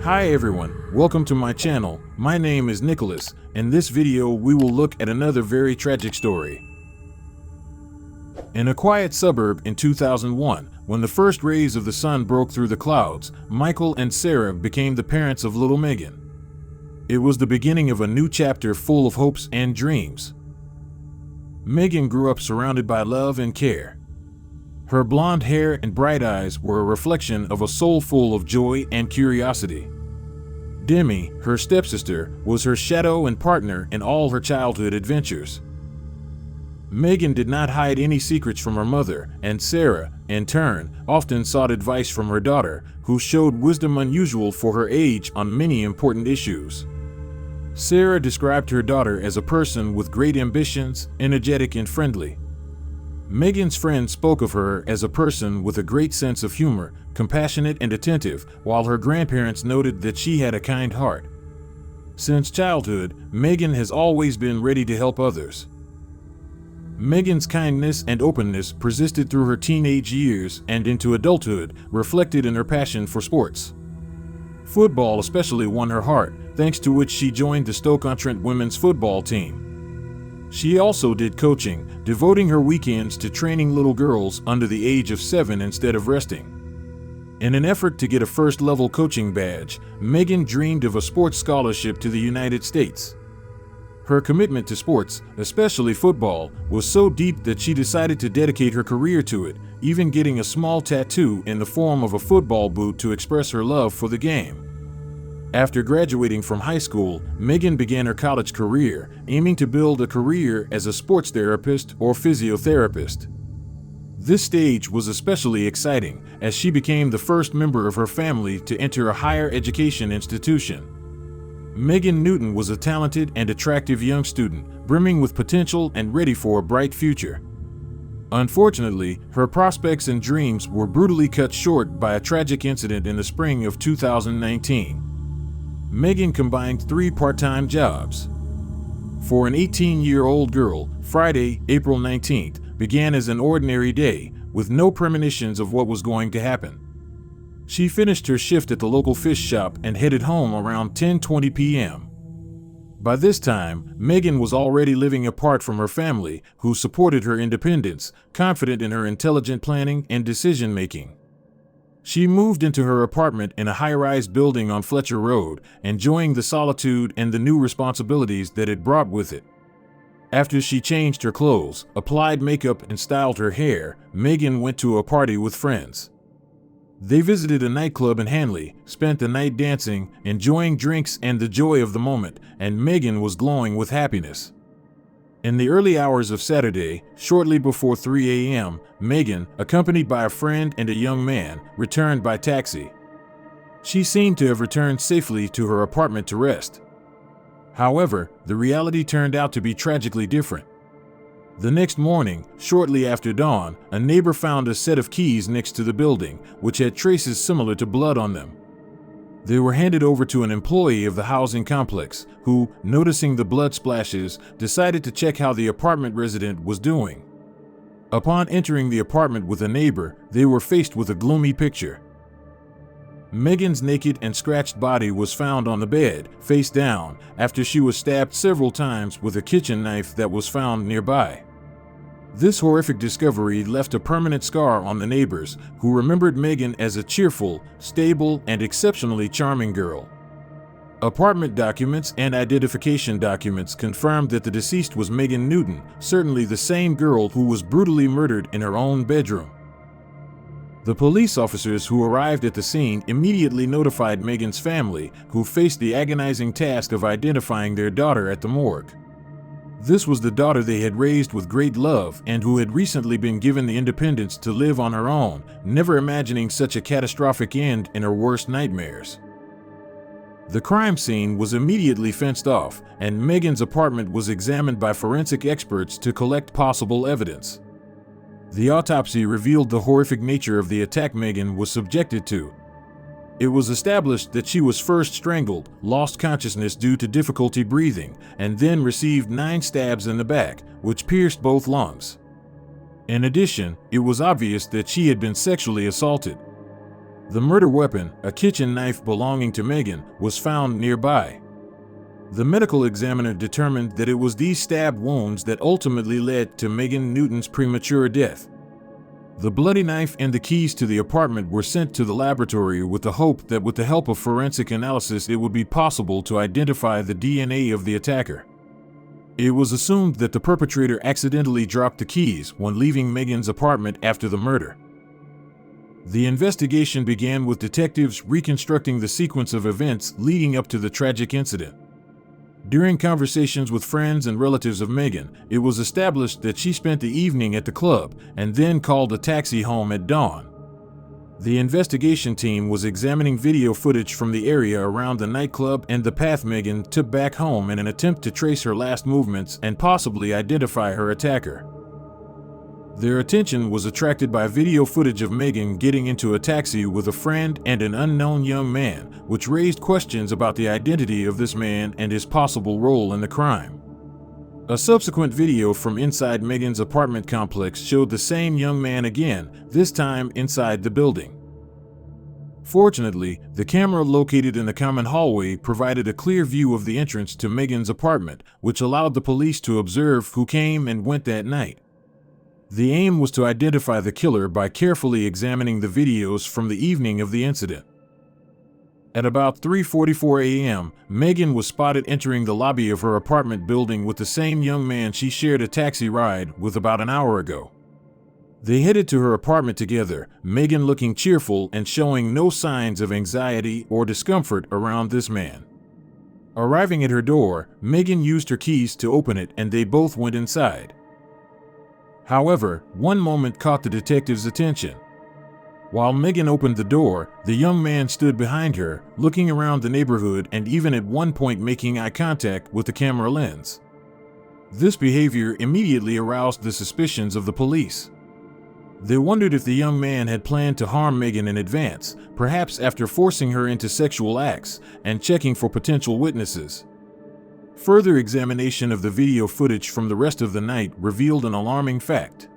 Hi everyone, welcome to my channel. My name is Nicholas. In this video we will look at another very tragic story. In a quiet suburb in 2001, when the first rays of the sun broke through the clouds, Michael and Sarah became the parents of little Megan. It was the beginning of a new chapter full of hopes and dreams. Megan grew up surrounded by love and care. Her blonde hair and bright eyes were a reflection of a soul full of joy and curiosity. Demi, her stepsister, was her shadow and partner in all her childhood adventures. Megan did not hide any secrets from her mother, and Sarah, in turn, often sought advice from her daughter, who showed wisdom unusual for her age on many important issues. Sarah described her daughter as a person with great ambitions, energetic and friendly. Megan's friends spoke of her as a person with a great sense of humor, compassionate and attentive, while her grandparents noted that she had a kind heart. Since childhood, Megan has always been ready to help others. Megan's kindness and openness persisted through her teenage years and into adulthood, reflected in her passion for sports. Football especially won her heart, thanks to which she joined the Stoke-on-Trent women's football team. She also did coaching, devoting her weekends to training little girls under the age of 7 instead of resting. In an effort to get a first-level coaching badge, Megan dreamed of a sports scholarship to the United States. Her commitment to sports, especially football, was so deep that she decided to dedicate her career to it, even getting a small tattoo in the form of a football boot to express her love for the game. After graduating from high school, Megan began her college career, aiming to build a career as a sports therapist or physiotherapist. This stage was especially exciting, as she became the first member of her family to enter a higher education institution. Megan Newton was a talented and attractive young student, brimming with potential and ready for a bright future. Unfortunately, her prospects and dreams were brutally cut short by a tragic incident in the spring of 2019. Megan combined 3 part-time jobs. For an 18-year-old girl, Friday, April 19th, began as an ordinary day, with no premonitions of what was going to happen. She finished her shift at the local fish shop and headed home around 10:20 p.m. By this time, Megan was already living apart from her family, who supported her independence, confident in her intelligent planning and decision-making. She moved into her apartment in a high-rise building on Fletcher Road, enjoying the solitude and the new responsibilities that it brought with it. After she changed her clothes, applied makeup, and styled her hair, Megan went to a party with friends. They visited a nightclub in Hanley, spent the night dancing, enjoying drinks and the joy of the moment, and Megan was glowing with happiness. In the early hours of Saturday, shortly before 3 a.m., Megan, accompanied by a friend and a young man, returned by taxi. She seemed to have returned safely to her apartment to rest. However, the reality turned out to be tragically different. The next morning, shortly after dawn, a neighbor found a set of keys next to the building, which had traces similar to blood on them. They were handed over to an employee of the housing complex, who, noticing the blood splashes, decided to check how the apartment resident was doing. Upon entering the apartment with a neighbor, they were faced with a gloomy picture. Megan's naked and scratched body was found on the bed, face down, after she was stabbed several times with a kitchen knife that was found nearby. This horrific discovery left a permanent scar on the neighbors, who remembered Megan as a cheerful, stable, and exceptionally charming girl. Apartment documents and identification documents confirmed that the deceased was Megan Newton, certainly the same girl who was brutally murdered in her own bedroom. The police officers who arrived at the scene immediately notified Megan's family, who faced the agonizing task of identifying their daughter at the morgue. This was the daughter they had raised with great love and who had recently been given the independence to live on her own, never imagining such a catastrophic end in her worst nightmares. The crime scene was immediately fenced off, and Megan's apartment was examined by forensic experts to collect possible evidence. The autopsy revealed the horrific nature of the attack Megan was subjected to. It was established that she was first strangled, lost consciousness due to difficulty breathing, and then received 9 stabs in the back, which pierced both lungs. In addition, it was obvious that she had been sexually assaulted. The murder weapon, a kitchen knife belonging to Megan, was found nearby. The medical examiner determined that it was these stab wounds that ultimately led to Megan Newton's premature death. The bloody knife and the keys to the apartment were sent to the laboratory with the hope that with the help of forensic analysis it would be possible to identify the DNA of the attacker. It was assumed that the perpetrator accidentally dropped the keys when leaving Megan's apartment after the murder. The investigation began with detectives reconstructing the sequence of events leading up to the tragic incident. During conversations with friends and relatives of Megan, it was established that she spent the evening at the club and then called a taxi home at dawn. The investigation team was examining video footage from the area around the nightclub and the path Megan took back home in an attempt to trace her last movements and possibly identify her attacker. Their attention was attracted by video footage of Megan getting into a taxi with a friend and an unknown young man, which raised questions about the identity of this man and his possible role in the crime. A subsequent video from inside Megan's apartment complex showed the same young man again, this time inside the building. Fortunately, the camera located in the common hallway provided a clear view of the entrance to Megan's apartment, which allowed the police to observe who came and went that night. The aim was to identify the killer by carefully examining the videos from the evening of the incident. At about 3:44 a.m., Megan was spotted entering the lobby of her apartment building with the same young man she shared a taxi ride with about an hour ago. They headed to her apartment together, Megan looking cheerful and showing no signs of anxiety or discomfort around this man. Arriving at her door, Megan used her keys to open it and they both went inside. However, one moment caught the detective's attention. While Megan opened the door, the young man stood behind her, looking around the neighborhood and even at one point making eye contact with the camera lens. This behavior immediately aroused the suspicions of the police. They wondered if the young man had planned to harm Megan in advance, perhaps after forcing her into sexual acts and checking for potential witnesses. Further examination of the video footage from the rest of the night revealed an alarming fact.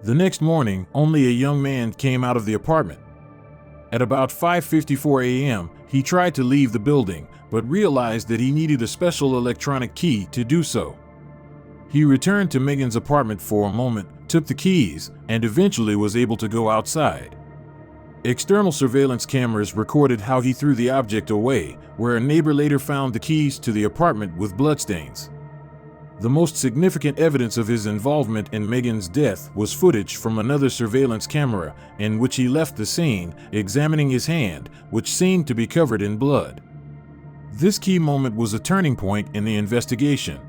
The next morning, only a young man came out of the apartment. At about 5:54 a.m., he tried to leave the building, but realized that he needed a special electronic key to do so. He returned to Megan's apartment for a moment, took the keys, and eventually was able to go outside. External surveillance cameras recorded how he threw the object away, where a neighbor later found the keys to the apartment with bloodstains. The most significant evidence of his involvement in Megan's death was footage from another surveillance camera, in which he left the scene, examining his hand, which seemed to be covered in blood. This key moment was a turning point in the investigation.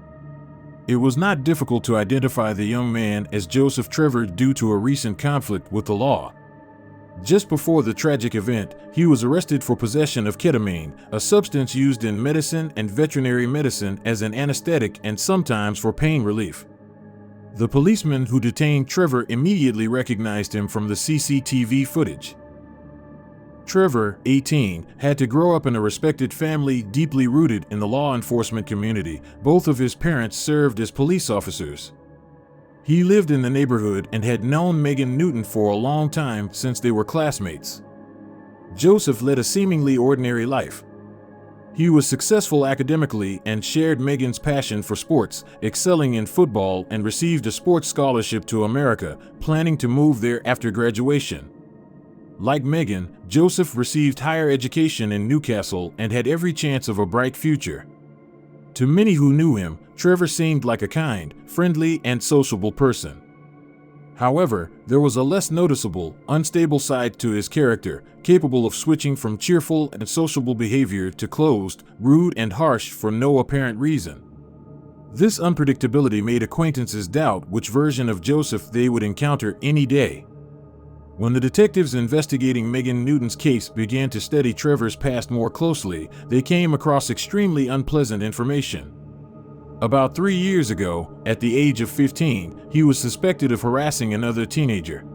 It was not difficult to identify the young man as Joseph Trevor due to a recent conflict with the law. Just before the tragic event, he was arrested for possession of ketamine, a substance used in medicine and veterinary medicine as an anesthetic and sometimes for pain relief. The policeman who detained Trevor immediately recognized him from the CCTV footage. Trevor, 18, had to grow up in a respected family deeply rooted in the law enforcement community. Both of his parents served as police officers. He lived in the neighborhood and had known Megan Newton for a long time since they were classmates. Joseph led a seemingly ordinary life. He was successful academically and shared Megan's passion for sports, excelling in football and received a sports scholarship to America, planning to move there after graduation. Like Megan, Joseph received higher education in Newcastle and had every chance of a bright future. To many who knew him, Trevor seemed like a kind, friendly, and sociable person. However, there was a less noticeable, unstable side to his character, capable of switching from cheerful and sociable behavior to closed, rude, and harsh for no apparent reason. This unpredictability made acquaintances doubt which version of Joseph they would encounter any day. When the detectives investigating Megan Newton's case began to study Trevor's past more closely, they came across extremely unpleasant information. About 3 years ago, at the age of 15, he was suspected of harassing another teenager.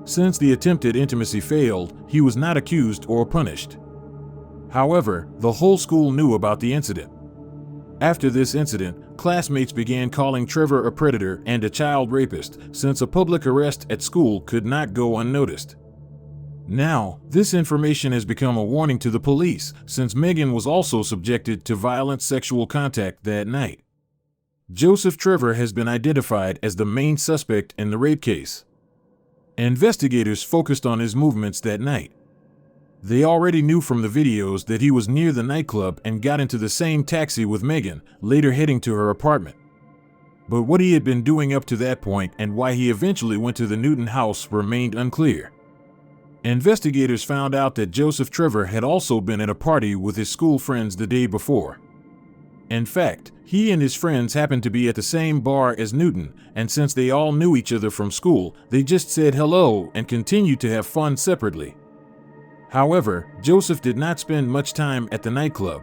Since the attempted intimacy failed, he was not accused or punished. However, the whole school knew about the incident. After this incident, classmates began calling Trevor a predator and a child rapist, since a public arrest at school could not go unnoticed. Now, this information has become a warning to the police, since Megan was also subjected to violent sexual contact that night. Joseph Trevor has been identified as the main suspect in the rape case. Investigators focused on his movements that night. They already knew from the videos that he was near the nightclub and got into the same taxi with Megan, later heading to her apartment. But what he had been doing up to that point and why he eventually went to the Newton house remained unclear. Investigators found out that Joseph Trevor had also been at a party with his school friends the day before. In fact, he and his friends happened to be at the same bar as Newton, and since they all knew each other from school, they just said hello and continued to have fun separately. However, Joseph did not spend much time at the nightclub.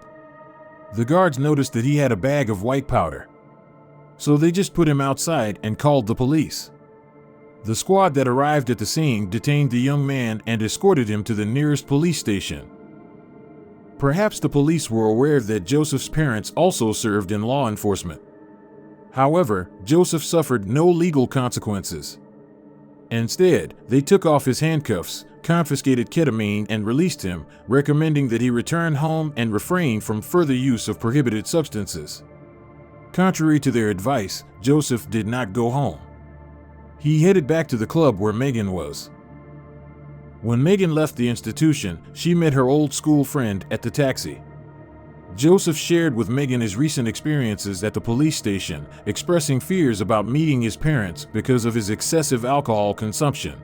The guards noticed that he had a bag of white powder. So they just put him outside and called the police. The squad that arrived at the scene detained the young man and escorted him to the nearest police station. Perhaps the police were aware that Joseph's parents also served in law enforcement. However, Joseph suffered no legal consequences. Instead, they took off his handcuffs, confiscated ketamine, and released him, recommending that he return home and refrain from further use of prohibited substances. Contrary to their advice, Joseph did not go home. He headed back to the club where Megan was. When Megan left the institution, she met her old school friend at the taxi. Joseph shared with Megan his recent experiences at the police station, expressing fears about meeting his parents because of his excessive alcohol consumption.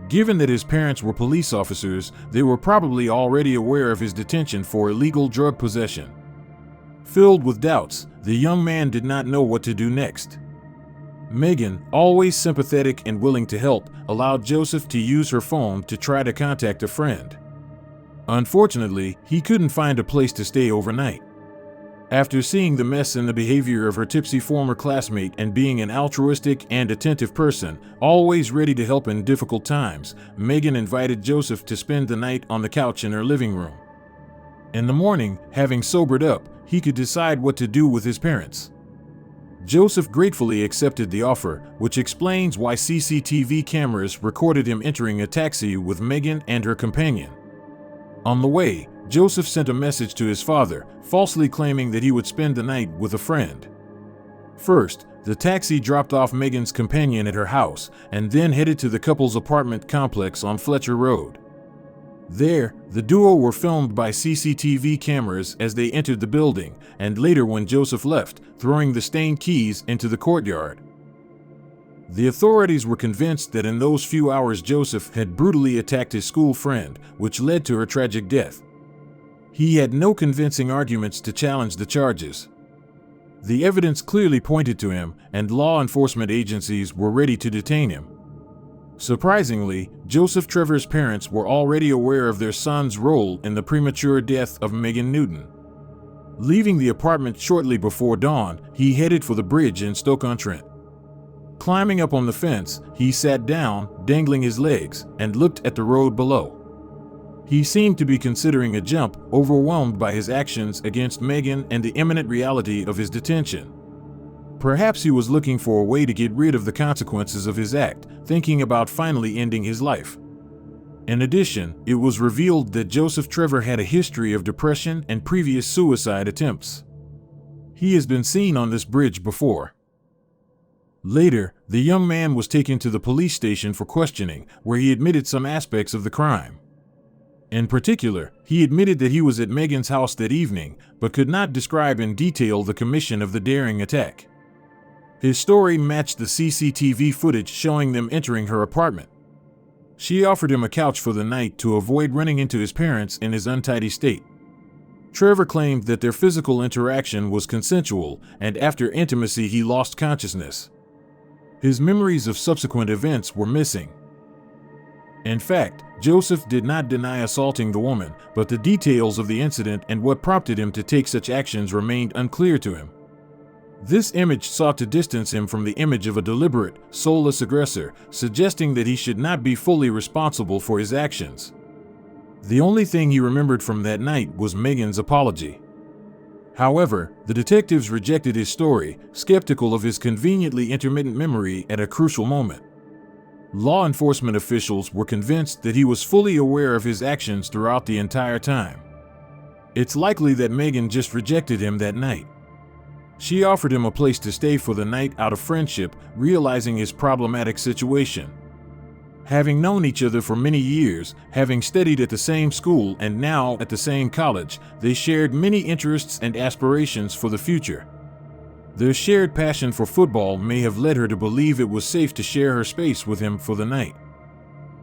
Given that his parents were police officers, they were probably already aware of his detention for illegal drug possession. Filled with doubts, the young man did not know what to do next. Megan, always sympathetic and willing to help, allowed Joseph to use her phone to try to contact a friend. Unfortunately, he couldn't find a place to stay overnight. After seeing the mess in the behavior of her tipsy former classmate and being an altruistic and attentive person, always ready to help in difficult times, Megan invited Joseph to spend the night on the couch in her living room. In the morning, having sobered up, he could decide what to do with his parents. Joseph gratefully accepted the offer, which explains why CCTV cameras recorded him entering a taxi with Megan and her companion. On the way, Joseph sent a message to his father, falsely claiming that he would spend the night with a friend. First, the taxi dropped off Megan's companion at her house, and then headed to the couple's apartment complex on Fletcher Road. There, the duo were filmed by CCTV cameras as they entered the building, and later when Joseph left, throwing the stained keys into the courtyard. The authorities were convinced that in those few hours Joseph had brutally attacked his school friend, which led to her tragic death. He had no convincing arguments to challenge the charges. The evidence clearly pointed to him, and law enforcement agencies were ready to detain him. Surprisingly, Joseph Trevor's parents were already aware of their son's role in the premature death of Megan Newton. Leaving the apartment shortly before dawn, he headed for the bridge in Stoke-on-Trent. Climbing up on the fence, he sat down, dangling his legs, and looked at the road below. He seemed to be considering a jump, overwhelmed by his actions against Megan and the imminent reality of his detention. Perhaps he was looking for a way to get rid of the consequences of his act, thinking about finally ending his life. In addition, it was revealed that Joseph Trevor had a history of depression and previous suicide attempts. He has been seen on this bridge before. Later, the young man was taken to the police station for questioning, where he admitted some aspects of the crime. In particular, he admitted that he was at Megan's house that evening, but could not describe in detail the commission of the daring attack. His story matched the CCTV footage showing them entering her apartment. She offered him a couch for the night to avoid running into his parents in his untidy state. Trevor claimed that their physical interaction was consensual, and after intimacy he lost consciousness. His memories of subsequent events were missing. In fact, Joseph did not deny assaulting the woman, but the details of the incident and what prompted him to take such actions remained unclear to him. This image sought to distance him from the image of a deliberate, soulless aggressor, suggesting that he should not be fully responsible for his actions. The only thing he remembered from that night was Megan's apology. However, the detectives rejected his story, skeptical of his conveniently intermittent memory at a crucial moment. Law enforcement officials were convinced that he was fully aware of his actions throughout the entire time. It's likely that Megan just rejected him that night. She offered him a place to stay for the night out of friendship, realizing his problematic situation. Having known each other for many years, having studied at the same school and now at the same college, they shared many interests and aspirations for the future. Their shared passion for football may have led her to believe it was safe to share her space with him for the night.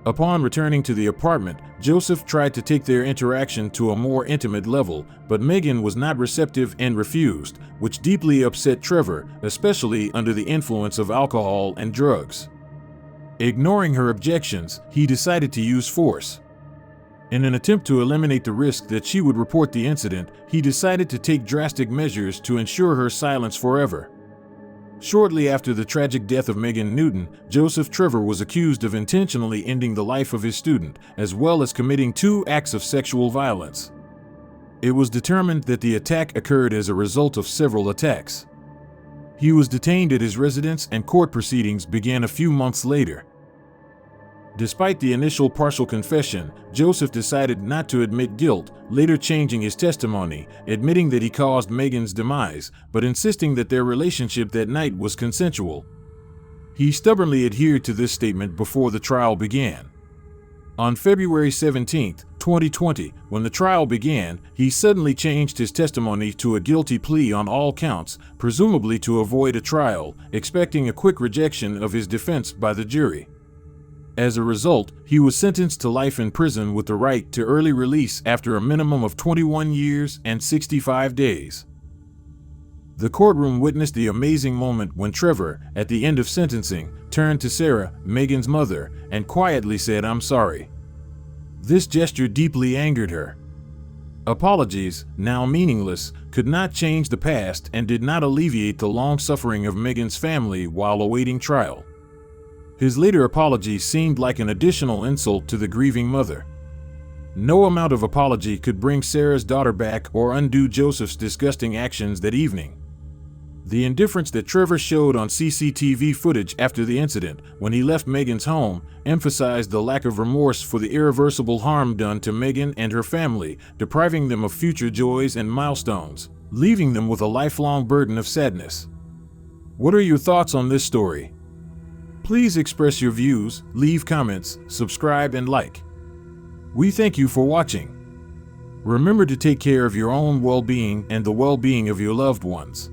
Upon returning to the apartment, Joseph tried to take their interaction to a more intimate level, but Megan was not receptive and refused, which deeply upset Trevor, especially under the influence of alcohol and drugs. Ignoring her objections, he decided to use force. In an attempt to eliminate the risk that she would report the incident, he decided to take drastic measures to ensure her silence forever. Shortly after the tragic death of Megan Newton, Joseph Trevor was accused of intentionally ending the life of his student, as well as committing 2 acts of sexual violence. It was determined that the attack occurred as a result of several attacks. He was detained at his residence and court proceedings began a few months later. Despite the initial partial confession, Joseph decided not to admit guilt, later changing his testimony, admitting that he caused Megan's demise, but insisting that their relationship that night was consensual. He stubbornly adhered to this statement before the trial began. On February 17, 2020, when the trial began, he suddenly changed his testimony to a guilty plea on all counts, presumably to avoid a trial, expecting a quick rejection of his defense by the jury. As a result, he was sentenced to life in prison with the right to early release after a minimum of 21 years and 65 days. The courtroom witnessed the amazing moment when Trevor, at the end of sentencing, turned to Sarah, Megan's mother, and quietly said, "I'm sorry." This gesture deeply angered her. Apologies, now meaningless, could not change the past and did not alleviate the long suffering of Megan's family while awaiting trial. His later apology seemed like an additional insult to the grieving mother. No amount of apology could bring Sarah's daughter back or undo Joseph's disgusting actions that evening. The indifference that Trevor showed on CCTV footage after the incident, when he left Megan's home, emphasized the lack of remorse for the irreversible harm done to Megan and her family, depriving them of future joys and milestones, leaving them with a lifelong burden of sadness. What are your thoughts on this story? Please express your views, leave comments, subscribe, and like. We thank you for watching. Remember to take care of your own well-being and the well-being of your loved ones.